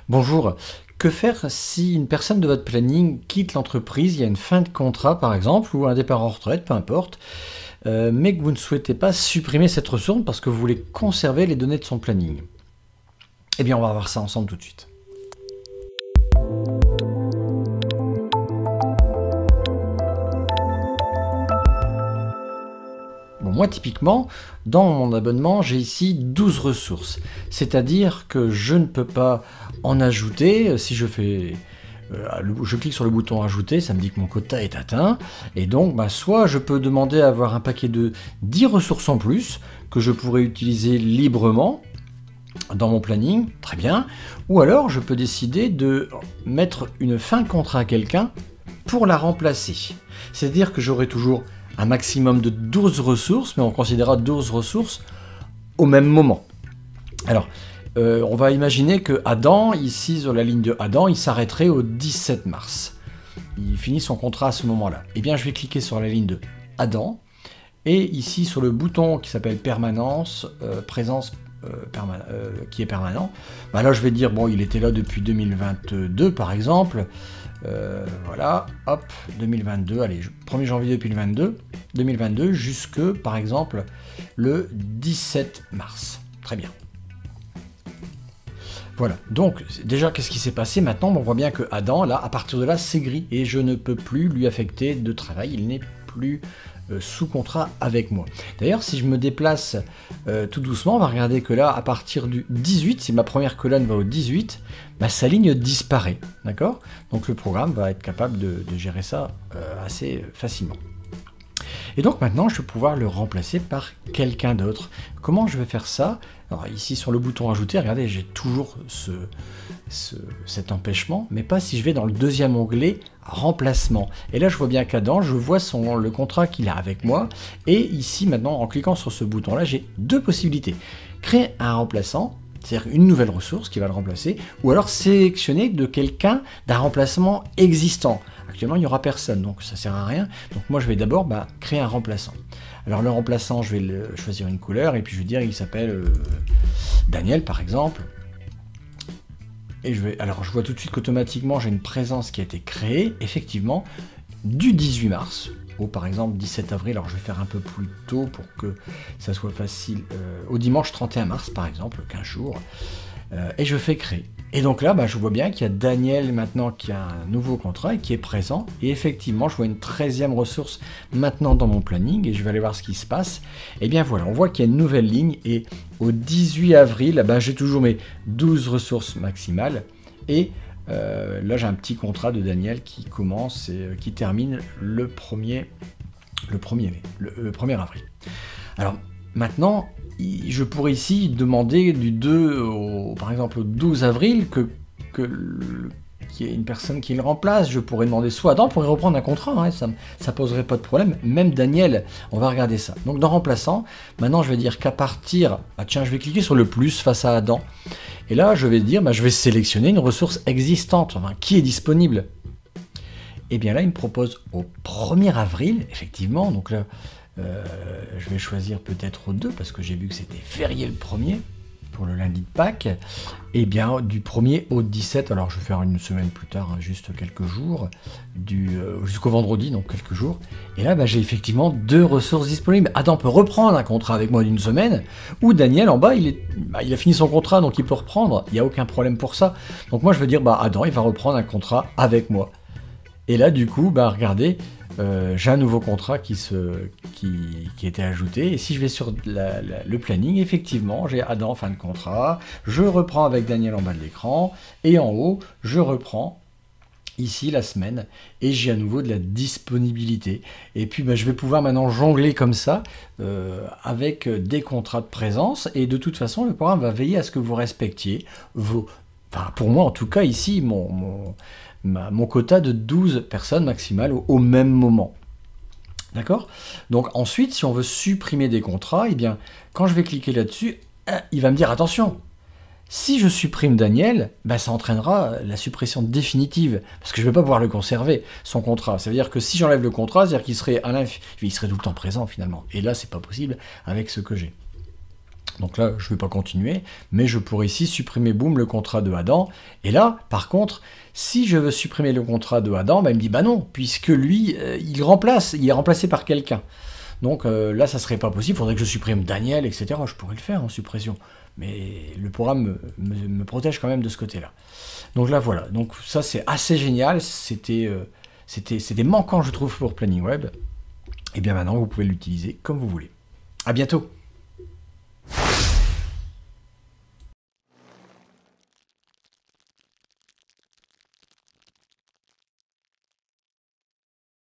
Bonjour. Que faire si une personne de votre planning quitte l'entreprise, il y a une fin de contrat par exemple, ou un départ en retraite, peu importe, mais que vous ne souhaitez pas supprimer cette ressource parce que vous voulez conserver les données de son planning? Eh bien, on va voir ça ensemble tout de suite. Bon, moi, typiquement, dans mon abonnement, j'ai ici 12 ressources. C'est-à-dire que je ne peux pas en ajouter. Si je fais... je clique sur le bouton ajouter, ça me dit que mon quota est atteint. Et donc, soit je peux demander à avoir un paquet de 10 ressources en plus, que je pourrais utiliser librement dans mon planning, très bien. Ou alors, je peux décider de mettre une fin de contrat à quelqu'un pour la remplacer. C'est-à-dire que j'aurai toujours un maximum de 12 ressources, mais on considérera 12 ressources au même moment. Alors, on va imaginer que Adam, ici sur la ligne de Adam, il s'arrêterait au 17 mars. Il finit son contrat à ce moment-là. Eh bien, je vais cliquer sur la ligne de Adam, et ici sur le bouton qui s'appelle Permanence, Présence qui est permanent, là je vais dire, bon, il était là depuis 2022 par exemple. Voilà, hop, 2022, allez, 1er janvier 2022 jusque, par exemple, le 17 mars. Très bien. Voilà, donc, déjà, qu'est-ce qui s'est passé? Maintenant, on voit bien que Adam, là, à partir de là, c'est gris, et je ne peux plus lui affecter de travail, il n'est plus sous contrat avec moi. D'ailleurs, si je me déplace tout doucement, on va regarder que là, à partir du 18, si ma première colonne va au 18, sa ligne disparaît, d'accord? Donc le programme va être capable de gérer ça assez facilement. Et donc maintenant, je vais pouvoir le remplacer par quelqu'un d'autre. Comment je vais faire ça? Alors ici, sur le bouton ajouter, regardez, j'ai toujours cet empêchement, mais pas si je vais dans le deuxième onglet remplacement. Et là, je vois bien qu'Adam, je vois le contrat qu'il a avec moi. Et ici, maintenant, en cliquant sur ce bouton-là, j'ai deux possibilités. Créer un remplaçant, c'est-à-dire une nouvelle ressource qui va le remplacer, ou alors sélectionner d'un remplacement existant. Actuellement, il n'y aura personne, donc ça ne sert à rien. Donc moi, je vais d'abord créer un remplaçant. Alors le remplaçant, je vais choisir une couleur, et puis je vais dire il s'appelle Daniel, par exemple. Et alors je vois tout de suite qu'automatiquement, j'ai une présence qui a été créée, effectivement, du 18 mars, ou par exemple 17 avril, alors je vais faire un peu plus tôt pour que ça soit facile, au dimanche 31 mars, par exemple, 15 jours, et je fais créer. Et donc là, je vois bien qu'il y a Daniel maintenant qui a un nouveau contrat et qui est présent. Et effectivement, je vois une 13e ressource maintenant dans mon planning et je vais aller voir ce qui se passe. Et bien voilà, on voit qu'il y a une nouvelle ligne et au 18 avril, j'ai toujours mes 12 ressources maximales. Et là, j'ai un petit contrat de Daniel qui commence et qui termine le 1er avril. Alors maintenant, je pourrais ici demander du 2 par exemple au 12 avril qu'il y ait une personne qui le remplace. Je pourrais demander soit Adam pourrait reprendre un contrat, ça poserait pas de problème. Même Daniel, on va regarder ça. Donc dans remplaçant, maintenant je vais dire qu'à partir, je vais cliquer sur le plus face à Adam. Et là je vais dire, je vais sélectionner une ressource existante, qui est disponible. Et bien là il me propose au 1er avril, effectivement, donc là, je vais choisir peut-être au 2 parce que j'ai vu que c'était férié le 1er pour le lundi de Pâques. Et bien du 1er au 17, alors je vais faire une semaine plus tard, juste quelques jours, jusqu'au vendredi, donc quelques jours. Et là j'ai effectivement 2 ressources disponibles. Adam peut reprendre un contrat avec moi d'une semaine, ou Daniel en bas il a fini son contrat donc il peut reprendre, il n'y a aucun problème pour ça. Donc moi je veux dire Adam il va reprendre un contrat avec moi. Et là du coup regardez, j'ai un nouveau contrat qui a été ajouté, et si je vais sur le planning, effectivement, j'ai Adam fin de contrat, je reprends avec Daniel en bas de l'écran, et en haut, je reprends ici la semaine, et j'ai à nouveau de la disponibilité. Et puis je vais pouvoir maintenant jongler comme ça, avec des contrats de présence, et de toute façon, le programme va veiller à ce que vous respectiez pour moi en tout cas, ici, mon quota de 12 personnes maximales au même moment. D'accord? Donc ensuite, si on veut supprimer des contrats, quand je vais cliquer là-dessus, il va me dire attention, si je supprime Daniel, ça entraînera la suppression définitive, parce que je ne vais pas pouvoir le conserver, son contrat. Ça veut dire que si j'enlève le contrat, c'est-à-dire qu'il serait tout le temps présent finalement. Et là, c'est pas possible avec ce que j'ai. Donc là, je ne vais pas continuer, mais je pourrais ici supprimer, boum, le contrat de Adam. Et là, par contre, si je veux supprimer le contrat de Adam, bah, il me dit, bah non, puisque lui, il est remplacé par quelqu'un. Donc là, ça serait pas possible, il faudrait que je supprime Daniel, etc. Je pourrais le faire en suppression, mais le programme me protège quand même de ce côté-là. Donc là, voilà. Donc ça, c'est assez génial. C'était manquant, je trouve, pour Planning Web. Et bien maintenant, vous pouvez l'utiliser comme vous voulez. À bientôt.